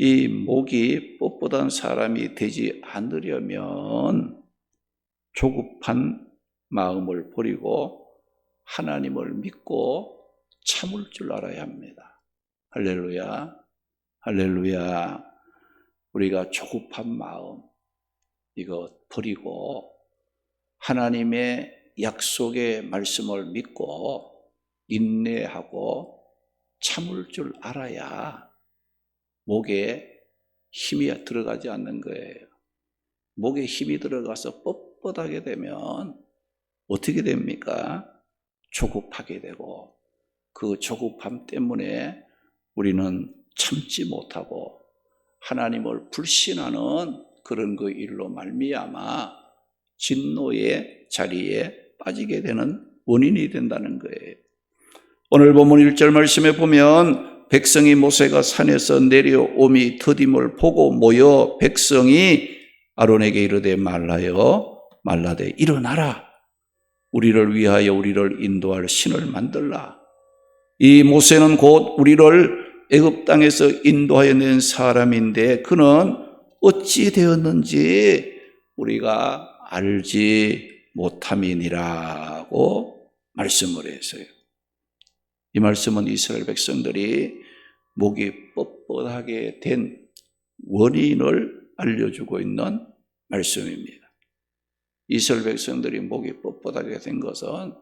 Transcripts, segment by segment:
이 목이 뻣뻣한 사람이 되지 않으려면 조급한 마음을 버리고 하나님을 믿고 참을 줄 알아야 합니다. 할렐루야, 할렐루야. 우리가 조급한 마음 이거 버리고 하나님의 약속의 말씀을 믿고 인내하고 참을 줄 알아야 목에 힘이 들어가지 않는 거예요. 목에 힘이 들어가서 뻣뻣하게 되면 어떻게 됩니까? 조급하게 되고 그 조급함 때문에 우리는 참지 못하고 하나님을 불신하는 그런 그 일로 말미암아 진노의 자리에 빠지게 되는 원인이 된다는 거예요. 오늘 본문 1절 말씀에 보면 백성이 모세가 산에서 내려오미 더딤을 보고 모여 백성이 아론에게 이르되 말라되 일어나라. 우리를 위하여 우리를 인도할 신을 만들라. 이 모세는 곧 우리를 애굽 땅에서 인도하여 낸 사람인데 그는 어찌 되었는지 우리가 알지 못함이니라고 말씀을 했어요. 이 말씀은 이스라엘 백성들이 목이 뻣뻣하게 된 원인을 알려주고 있는 말씀입니다. 이스라엘 백성들이 목이 뻣뻣하게 된 것은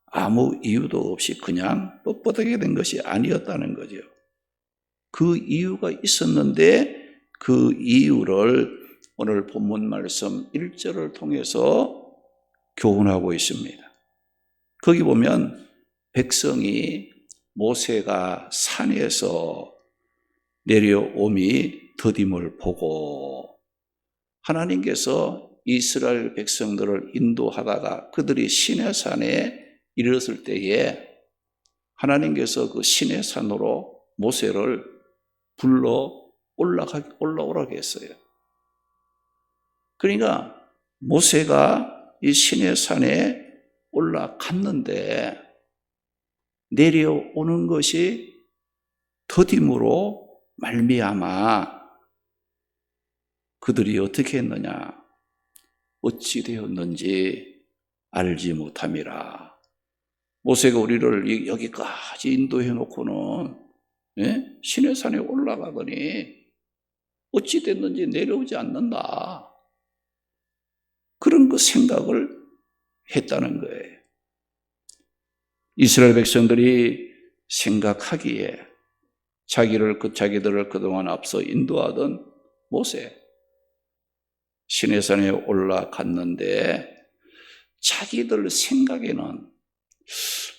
아무 이유도 없이 그냥 뻣뻣하게 된 것이 아니었다는 거죠. 그 이유가 있었는데 그 이유를 오늘 본문 말씀 1절을 통해서 교훈하고 있습니다. 거기 보면 백성이 모세가 산에서 내려오미 더딤을 보고 하나님께서 이스라엘 백성들을 인도하다가 그들이 시내산에 이르렀을 때에 하나님께서 그 시내산으로 모세를 불러 올라오라고 했어요. 그러니까 모세가 이 시내산에 올라갔는데 내려오는 것이 더딤으로 말미암아 그들이 어떻게 했느냐, 어찌 되었는지 알지 못함이라. 모세가 우리를 여기까지 인도해 놓고는 시내산에 올라가더니 어찌 됐는지 내려오지 않는다. 그런 그 생각을 했다는 거예요. 이스라엘 백성들이 생각하기에 자기들을 그동안 앞서 인도하던 모세, 시내산에 올라갔는데 자기들 생각에는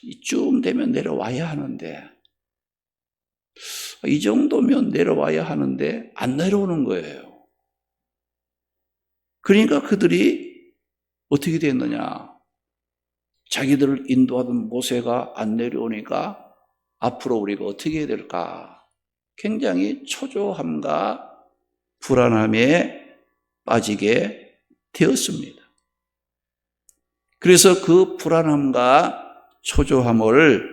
이쯤 되면 내려와야 하는데 이 정도면 내려와야 하는데 안 내려오는 거예요. 그러니까 그들이 어떻게 됐느냐? 자기들을 인도하던 모세가 안 내려오니까 앞으로 우리가 어떻게 해야 될까? 굉장히 초조함과 불안함에 빠지게 되었습니다. 그래서 그 불안함과 초조함을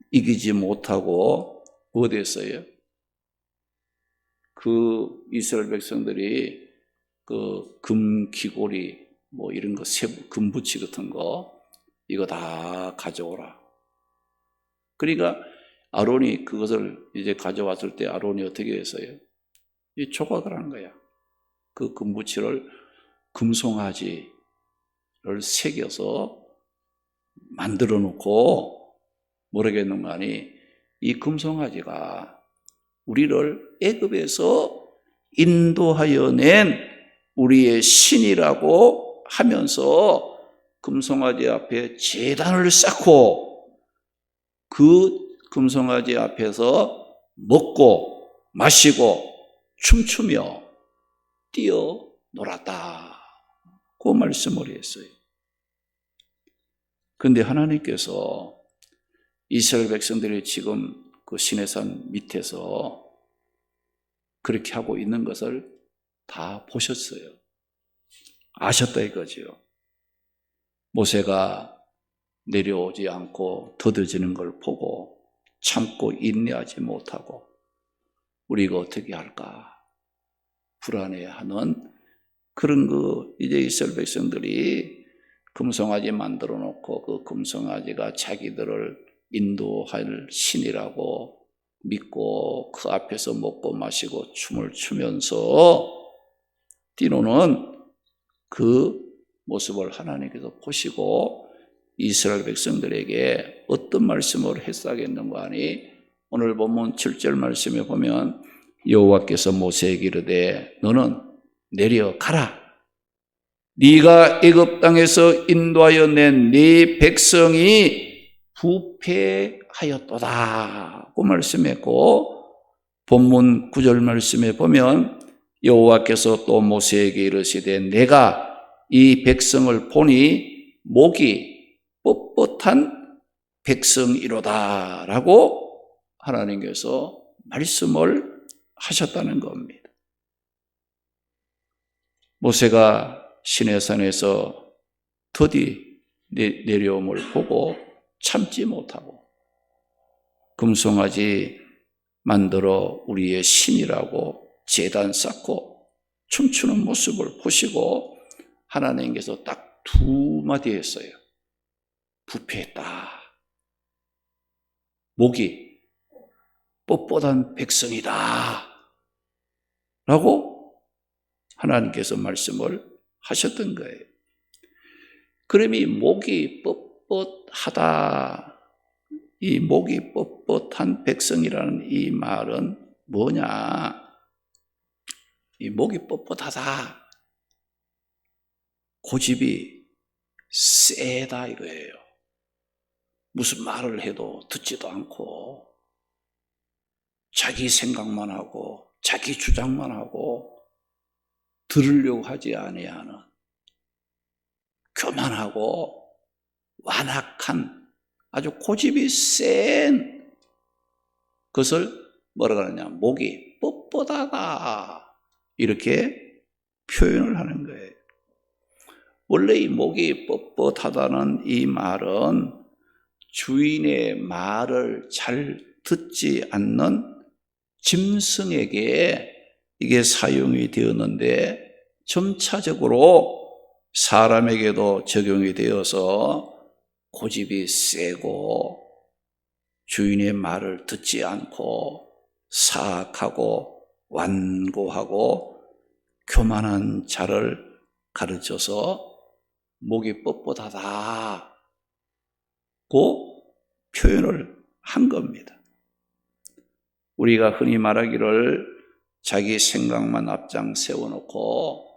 이기지 못하고 어디였어요? 그 이스라엘 백성들이 그 금귀고리 뭐 이런 거 금부치 같은 거 이거 다 가져오라. 그러니까 아론이 그것을 이제 가져왔을 때 아론이 어떻게 했어요? 이 조각을 한 거야. 그 금부치를 금송아지를 새겨서 만들어 놓고 뭐라겠는가 하니 이 금송아지가 우리를 애굽에서 인도하여 낸 우리의 신이라고 하면서 금송아지 앞에 제단을 쌓고 그 금송아지 앞에서 먹고 마시고 춤추며 뛰어 놀았다. 그 말씀을 했어요. 그런데 하나님께서 이스라엘 백성들이 지금 그 시내산 밑에서 그렇게 하고 있는 것을 다 보셨어요. 아셨다 이거죠. 모세가 내려오지 않고 더뎌지는 걸 보고 참고 인내하지 못하고 우리가 어떻게 할까 불안해하는 그런 이제 이스라엘 백성들이 금송아지 만들어 놓고 그 금송아지가 자기들을 인도할 신이라고 믿고 그 앞에서 먹고 마시고 춤을 추면서 뛰노는 그 모습을 하나님께서 보시고 이스라엘 백성들에게 어떤 말씀을 했사겠는가 하니 오늘 본문 7절 말씀에 보면 여호와께서 모세에게 이르되 너는 내려가라. 네가 애굽 땅에서 인도하여 낸 네 백성이 부패하였도다 고 말씀했고 본문 9절 말씀에 보면 여호와께서 또 모세에게 이르시되 내가 이 백성을 보니 목이 뻣뻣한 백성이로다 라고 하나님께서 말씀을 하셨다는 겁니다. 모세가 시내산에서 더디 내려옴을 보고 참지 못하고 금송아지 만들어 우리의 신이라고 제단 쌓고 춤추는 모습을 보시고 하나님께서 딱 두 마디 했어요. 부패했다. 목이 뻣뻣한 백성이다. 라고 하나님께서 말씀을 하셨던 거예요. 그럼 이 목이 뻣뻣하다. 이 목이 뻣뻣한 백성이라는 이 말은 뭐냐? 이 목이 뻣뻣하다. 고집이 세다 이거예요. 무슨 말을 해도 듣지도 않고 자기 생각만 하고 자기 주장만 하고 들으려고 하지 아니하는 교만하고 완악한 아주 고집이 센 것을 뭐라고 하느냐 목이 뻣뻣하다 이렇게 표현을 하는 거예요. 원래 이 목이 뻣뻣하다는 이 말은 주인의 말을 잘 듣지 않는 짐승에게 이게 사용이 되었는데 점차적으로 사람에게도 적용이 되어서 고집이 세고 주인의 말을 듣지 않고 사악하고 완고하고 교만한 자를 가르쳐서 목이 뻣뻣하다고 표현을 한 겁니다. 우리가 흔히 말하기를 자기 생각만 앞장 세워놓고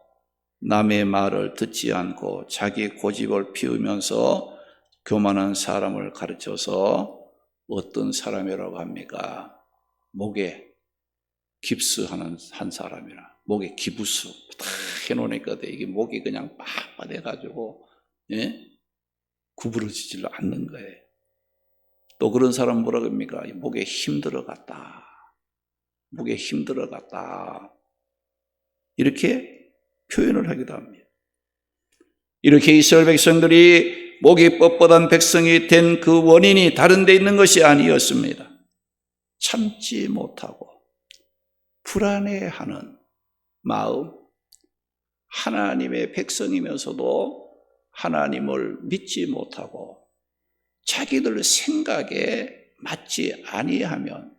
남의 말을 듣지 않고 자기 고집을 피우면서 교만한 사람을 가르쳐서 어떤 사람이라고 합니까? 목에 깁스하는 한 사람이라. 목에 기부스 딱 해놓으니까 이게 목이 그냥 빳빳해가지고 구부러지질 않는 거예요. 또 그런 사람 뭐라고 합니까? 목에 힘들어갔다. 목에 힘들어갔다. 이렇게 표현을 하기도 합니다. 이렇게 이스라엘 백성들이 목이 뻣뻣한 백성이 된 그 원인이 다른 데 있는 것이 아니었습니다. 참지 못하고 불안해하는 마음, 하나님의 백성이면서도 하나님을 믿지 못하고 자기들 생각에 맞지 아니하면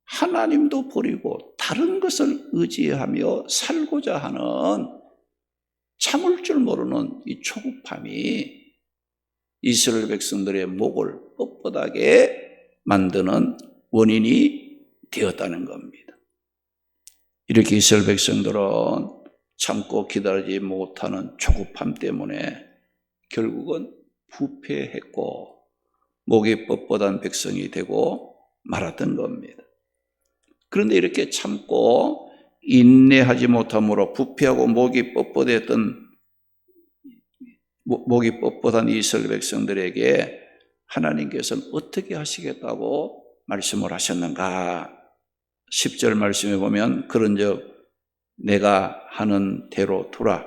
하나님도 버리고 다른 것을 의지하며 살고자 하는 참을 줄 모르는 이 초급함이 이스라엘 백성들의 목을 뻣뻣하게 만드는 원인이 되었다는 겁니다. 이렇게 이스라엘 백성들은 참고 기다리지 못하는 초급함 때문에 결국은 부패했고 목이 뻣뻣한 백성이 되고 말았던 겁니다. 그런데 이렇게 참고 인내하지 못함으로 부패하고 목이 뻣뻣한 이스라엘 백성들에게 하나님께서는 어떻게 하시겠다고 말씀을 하셨는가? 10절 말씀에 보면 그런즉 내가 하는 대로 두라.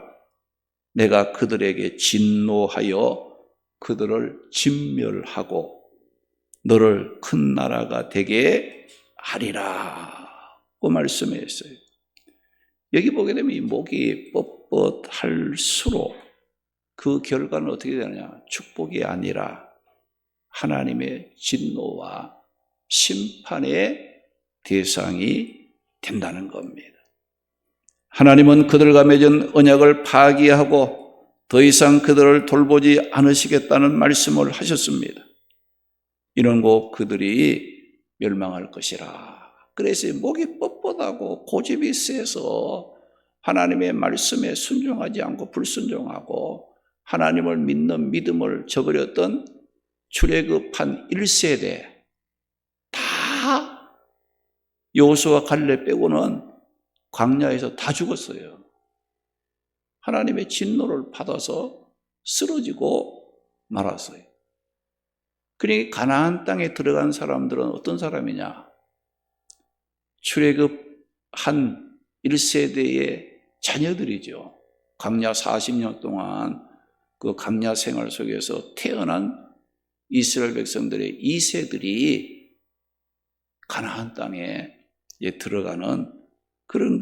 내가 그들에게 진노하여 그들을 진멸하고 너를 큰 나라가 되게 하리라. 말씀했어요. 여기 보게 되면 이 목이 뻣뻣할수록 그 결과는 어떻게 되느냐? 축복이 아니라 하나님의 진노와 심판의 대상이 된다는 겁니다. 하나님은 그들과 맺은 언약을 파기하고 더 이상 그들을 돌보지 않으시겠다는 말씀을 하셨습니다. 이런 곧 그들이 멸망할 것이라. 그래서 목이 뻣뻣하고 고집이 세서 하나님의 말씀에 순종하지 않고 불순종하고 하나님을 믿는 믿음을 저버렸던 출애굽한 1세대 다 여호수아 갈렙 빼고는 광야에서 다 죽었어요. 하나님의 진노를 받아서 쓰러지고 말았어요. 그러니까 가나안 땅에 들어간 사람들은 어떤 사람이냐? 출애굽한 1세대의 자녀들이죠. 광야 40년 동안 그 광야 생활 속에서 태어난 이스라엘 백성들의 2세들이 가나안 땅에 들어가는 그런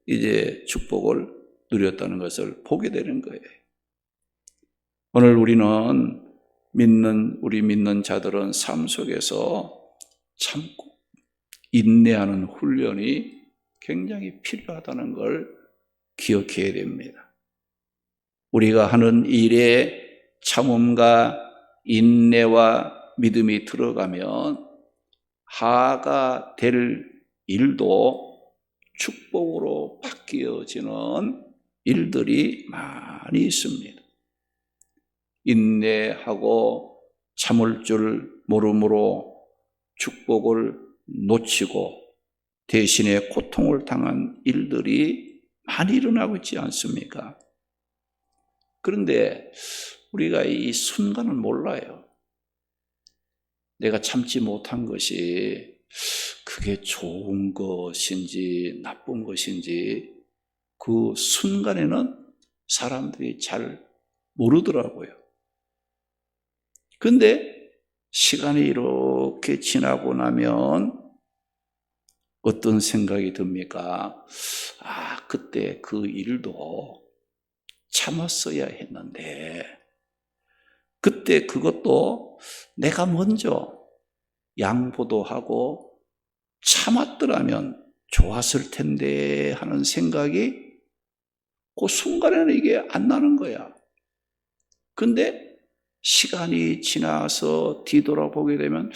이제 축복을 누렸다는 것을 보게 되는 거예요. 오늘 우리는 우리 믿는 자들은 삶 속에서 참고 인내하는 훈련이 굉장히 필요하다는 걸 기억해야 됩니다. 우리가 하는 일에 참음과 인내와 믿음이 들어가면 하가 될 일도 축복으로 바뀌어지는 일들이 많이 있습니다. 인내하고 참을 줄 모름으로 축복을 놓치고 대신에 고통을 당한 일들이 많이 일어나고 있지 않습니까? 그런데 우리가 이 순간은 몰라요. 내가 참지 못한 것이 그게 좋은 것인지 나쁜 것인지 그 순간에는 사람들이 잘 모르더라고요. 그런데 시간이 이렇게 지나고 나면 어떤 생각이 듭니까? 그때 그 일도 참았어야 했는데 그때 그것도 내가 먼저 양보도 하고 참았더라면 좋았을 텐데 하는 생각이 그 순간에는 이게 안 나는 거야. 근데 시간이 지나서 뒤돌아보게 되면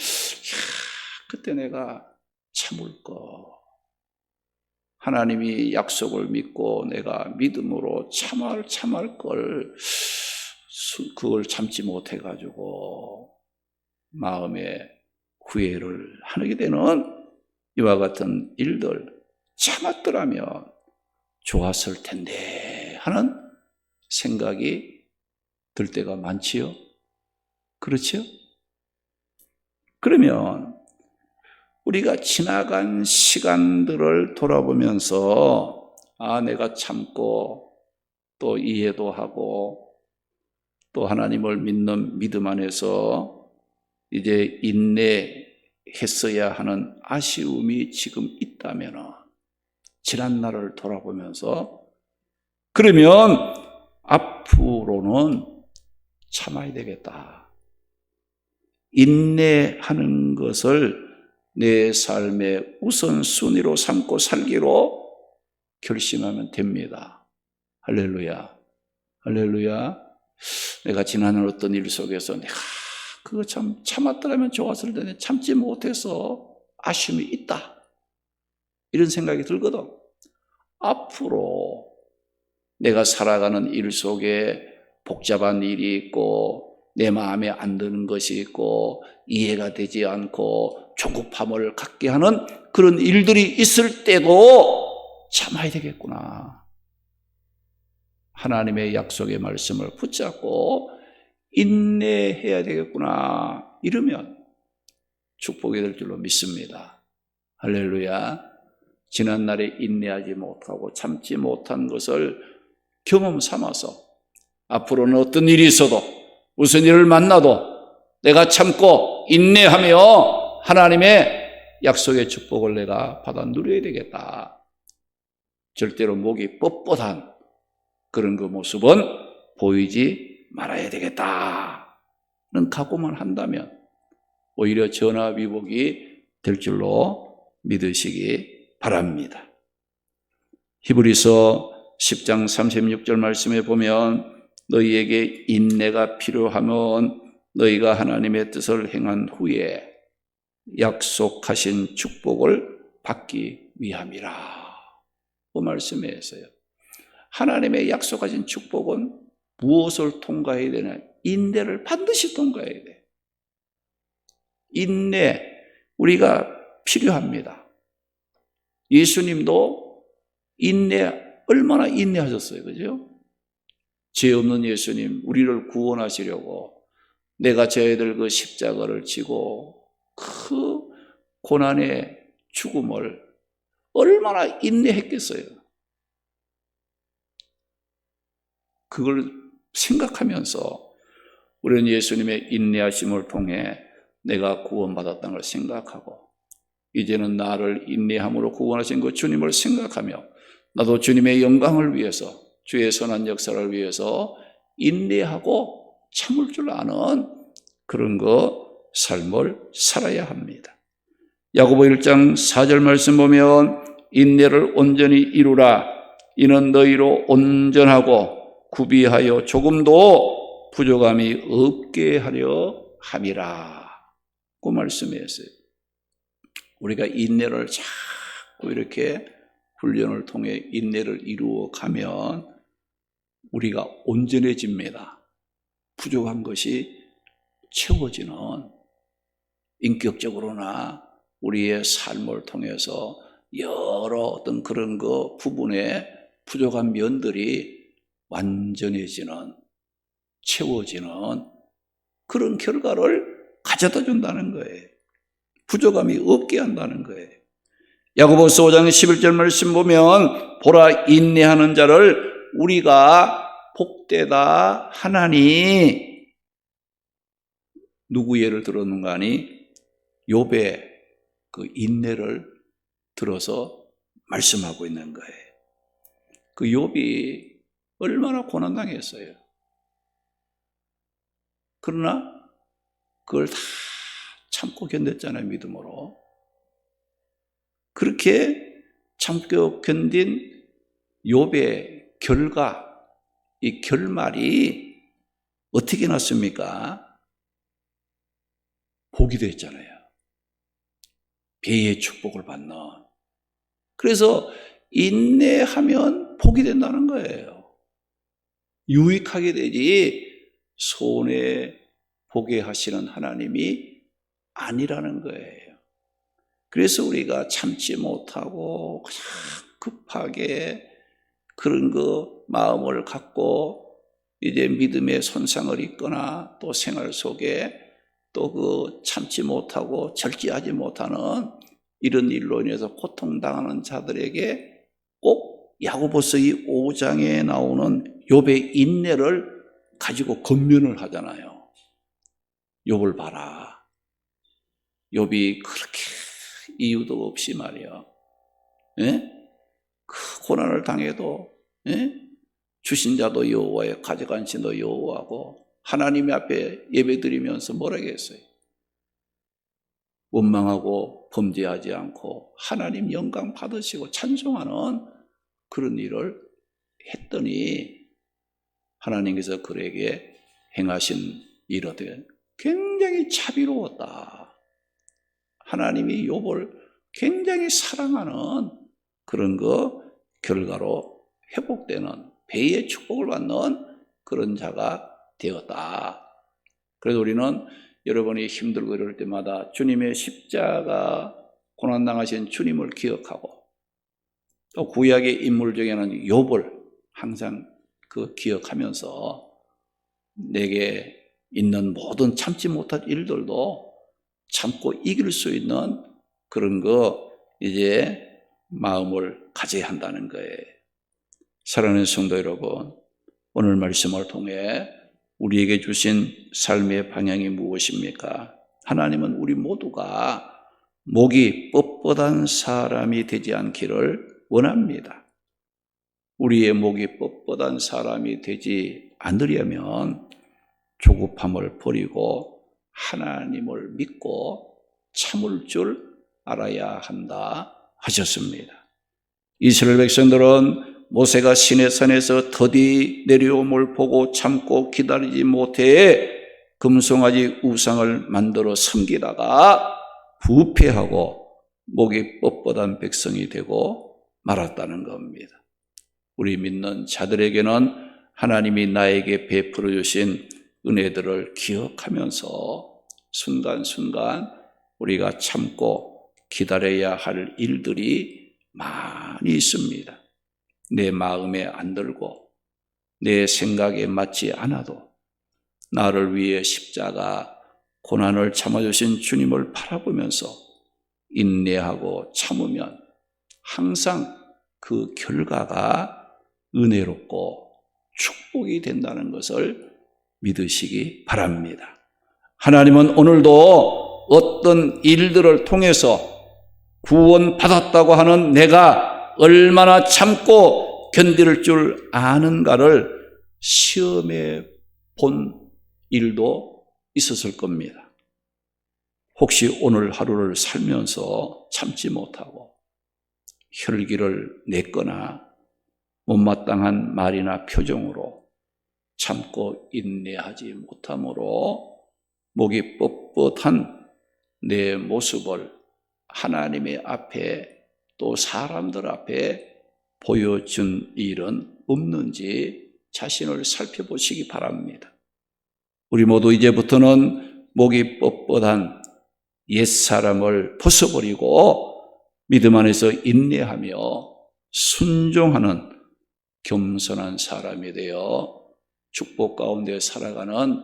그때 내가 참을 거. 하나님이 약속을 믿고 내가 믿음으로 참을 걸 그걸 참지 못해가지고 마음에 후회를 하게 되는 이와 같은 일들 참았더라면 좋았을 텐데 하는 생각이 들 때가 많지요. 그렇죠? 그러면 우리가 지나간 시간들을 돌아보면서 내가 참고 또 이해도 하고 또 하나님을 믿는 믿음 안에서 이제 인내했어야 하는 아쉬움이 지금 있다면 지난 날을 돌아보면서 그러면 앞으로는 참아야 되겠다. 인내하는 것을 내 삶의 우선순위로 삼고 살기로 결심하면 됩니다. 할렐루야. 할렐루야. 내가 지나는 어떤 일 속에서 내가 그거 참았더라면 좋았을 텐데 참지 못해서 아쉬움이 있다. 이런 생각이 들거든. 앞으로 내가 살아가는 일 속에 복잡한 일이 있고 내 마음에 안 드는 것이 있고 이해가 되지 않고 조급함을 갖게 하는 그런 일들이 있을 때도 참아야 되겠구나. 하나님의 약속의 말씀을 붙잡고 인내해야 되겠구나. 이러면 축복이 될 줄로 믿습니다. 할렐루야. 지난날에 인내하지 못하고 참지 못한 것을 경험 삼아서 앞으로는 어떤 일이 있어도 무슨 일을 만나도 내가 참고 인내하며 하나님의 약속의 축복을 내가 받아 누려야 되겠다. 절대로 목이 뻣뻣한 그런 그 모습은 보이지 말아야 되겠다는 각오만 한다면 오히려 전화위복이 될 줄로 믿으시기 바랍니다. 히브리서 10장 36절 말씀에 보면 너희에게 인내가 필요하면 너희가 하나님의 뜻을 행한 후에 약속하신 축복을 받기 위함이라. 그 말씀에 있어요. 하나님의 약속하신 축복은 무엇을 통과해야 되냐? 인내를 반드시 통과해야 돼. 인내, 우리가 필요합니다. 예수님도 얼마나 인내하셨어요. 그죠? 죄 없는 예수님, 우리를 구원하시려고 내가 저희들 그 십자가를 지고 그 고난의 죽음을 얼마나 인내했겠어요. 그걸 생각하면서 우리는 예수님의 인내하심을 통해 내가 구원받았다는 걸 생각하고 이제는 나를 인내함으로 구원하신 그 주님을 생각하며 나도 주님의 영광을 위해서 주의 선한 역사를 위해서 인내하고 참을 줄 아는 그런 삶을 살아야 합니다. 야고보 1장 4절 말씀 보면 인내를 온전히 이루라. 이는 너희로 온전하고 구비하여 조금도 부족함이 없게 하려 함이라. 그 말씀에 있어요. 우리가 인내를 자꾸 이렇게 훈련을 통해 인내를 이루어 가면 우리가 온전해집니다. 부족한 것이 채워지는 인격적으로나 우리의 삶을 통해서 여러 어떤 그런 부분에 부족한 면들이 완전해지는, 채워지는 그런 결과를 가져다 준다는 거예요. 부족함이 없게 한다는 거예요. 야고보서 5장 11절 말씀 보면 보라 인내하는 자를 우리가 복되다 하나니. 누구 예를 들었는가 하니 욥의 그 인내를 들어서 말씀하고 있는 거예요. 그 욥이 얼마나 고난당했어요. 그러나 그걸 다 참고 견뎠잖아요. 믿음으로. 그렇게 참고 견딘 욥의 결과, 이 결말이 어떻게 났습니까? 복이 됐잖아요. 배의 축복을 받는. 그래서 인내하면 복이 된다는 거예요. 유익하게 되지 손해 보게 하시는 하나님이 아니라는 거예요. 그래서 우리가 참지 못하고 그냥 급하게 그런 마음을 갖고 이제 믿음의 손상을 입거나 또 생활 속에 또 참지 못하고 절제하지 못하는 이런 일로 인해서 고통당하는 자들에게 꼭 야고보서 이 5장에 나오는 욥의 인내를 가지고 권면을 하잖아요. 욥을 봐라. 욥이 그렇게 이유도 없이 말이야. 예? 그 고난을 당해도 주신 자도 여호와에 가져간 신도 여호와고 하나님 앞에 예배드리면서 뭐라 했어요? 원망하고 범죄하지 않고 하나님 영광 받으시고 찬송하는 그런 일을 했더니 하나님께서 그에게 행하신 일은 굉장히 자비로웠다. 하나님이 욥을 굉장히 사랑하는 그런 결과로 회복되는 배의 축복을 받는 그런 자가 되었다. 그래서 우리는 여러분이 힘들고 이럴 때마다 주님의 십자가 고난당하신 주님을 기억하고 또 구약의 인물 중에는 욥을 항상 기억하면서 내게 있는 모든 참지 못할 일들도 참고 이길 수 있는 그런 이제 마음을 가져야 한다는 거예요. 사랑하는 성도 여러분, 오늘 말씀을 통해 우리에게 주신 삶의 방향이 무엇입니까? 하나님은 우리 모두가 목이 뻣뻣한 사람이 되지 않기를 원합니다. 우리의 목이 뻣뻣한 사람이 되지 않으려면 조급함을 버리고 하나님을 믿고 참을 줄 알아야 한다 하셨습니다. 이스라엘 백성들은 모세가 시내산에서 더디 내려옴을 보고 참고 기다리지 못해 금송아지 우상을 만들어 섬기다가 부패하고 목이 뻣뻣한 백성이 되고 말았다는 겁니다. 우리 믿는 자들에게는 하나님이 나에게 베풀어 주신 은혜들을 기억하면서 순간순간 우리가 참고 기다려야 할 일들이 많이 있습니다. 내 마음에 안 들고 내 생각에 맞지 않아도 나를 위해 십자가 고난을 참아주신 주님을 바라보면서 인내하고 참으면 항상 그 결과가 은혜롭고 축복이 된다는 것을 믿으시기 바랍니다. 하나님은 오늘도 어떤 일들을 통해서 구원받았다고 하는 내가 얼마나 참고 견딜 줄 아는가를 시험해 본 일도 있었을 겁니다. 혹시 오늘 하루를 살면서 참지 못하고 혈기를 냈거나 못마땅한 말이나 표정으로 참고 인내하지 못함으로 목이 뻣뻣한 내 모습을 하나님의 앞에 또 사람들 앞에 보여준 일은 없는지 자신을 살펴보시기 바랍니다. 우리 모두 이제부터는 목이 뻣뻣한 옛사람을 벗어버리고 믿음 안에서 인내하며 순종하는 겸손한 사람이 되어 축복 가운데 살아가는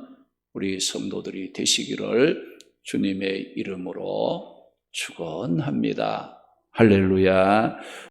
우리 성도들이 되시기를 주님의 이름으로 축원합니다. 할렐루야.